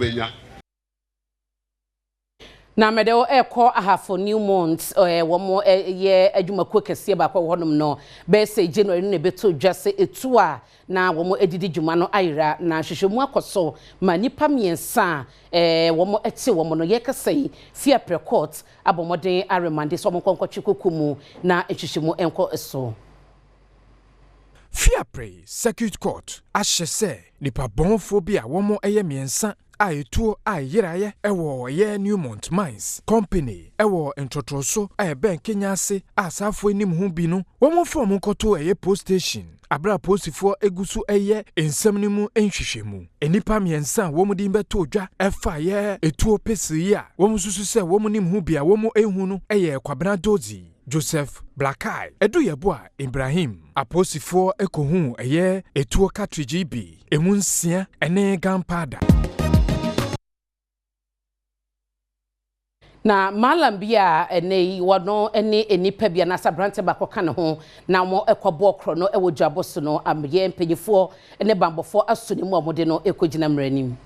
ubenya. Na medeo eko ahafo new months womo ye adwumakuo kese ba kwa honum no be say January ne beto dwase etu a na womo edidi dwuma no ayira na hwehwemu akoso ma nipa miensa womo ete womo no ye kase fia precourt abomoden aremande so monkonkotwekukumu na hwehwemu enko eso fia pre circuit court ahyese nipa bonfo bia womo eye miensa Ayetuo ayiraye ewo ye Newmont Mines Company ewo entotroso ben Kenya ase asafo enim hu bi no womo fo mo koto eye post station abra postifo egusu eye ensem ni mu enhwehwemu enipa miensa womo din beto odwa efa ye etuo pesi ya womo susu se womo nim hu bia womo ehu no eye kwabena dozi Joseph Blackeye edu yeboa Ibrahim aposifo ekohu eye etuo cartridge bi emunsia ene gampada na mallam bia ene wono ene enipa bia na sabrante bakoka ne ho na mo ekobo okro no ewo juaboso no amye mpanyifo ene bambofo asoni mu omode no ekogina mranim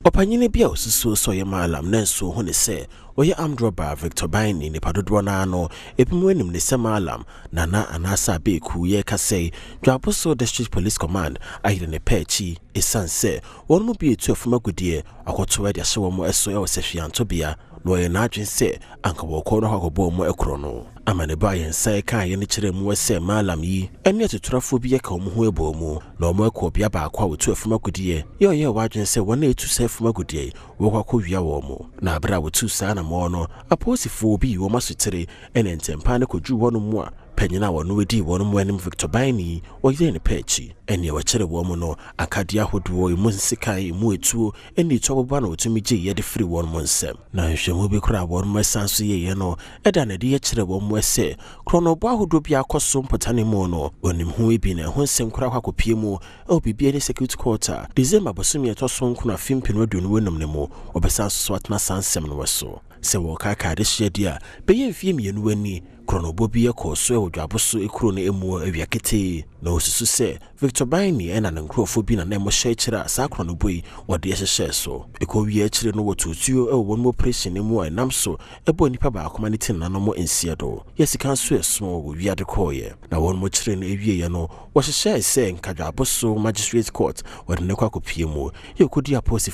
Opanyine bia osusu so ye mallam na nso ho ne se oye armed robber Premtobre ni padodo na ano epimwenim ne se mallam nana anasa beku ye kase juaboso district police command ayire ne pechi esanse won mu bi etu afumagudie akoto we de hye wo mo eso e osehwianto bia no ye na adwen se anka wo ko no hakobo mo ekro no amane ba yen sai kan ye ne kire mu wese mallam yi ene atuturafo bi ye ka mo ho ebo mu na o mo ekọ bia ba akwa wo tu afumagudie ye wa adwen se wona etu se afumagudie wo kwakọ wia wo mo na abra wo tu sa na mo no aposifo bi wo masutere ene ntempa ne koju wo no mu a panyina wono wedi wono mu anim Premtobre ni oye ne pechi ene wa kire wo mu no akadia hodo mu nsikai mu etuo ene toboba na otumi gye ye de free wo mu nsem na hwehwemu bi kura wo mu sanso ye no eda na de ye kire wo mu ese kronobo ahodo bi akoso mpotane mu no onim hu bi na ho nsem kura kwakopie mu obibie ne security court December bosomi etoso nkuna fimpino aduonu wonum ne mu obesanso so atna sansem no weso se wo kaka de hyedia beye mfie mienu ani kronobo bi ekoso e odwaboso ekuro ne emu awiakete na osusu se Premtobre ni ena na nkrofo bi na nemo hye kira sa kronobo yi wode hyehyɛ so ekowie akire no wotutuo e wo no operation emu enam so ebo nipa ba akoma ne tin na no mo ensie do yesika so eso wo wiade koye na won mo kire no ewie ye no wo hyehyɛ se nkadwaboso magistrate court wode ne kwakopie mu ye kodi aposifo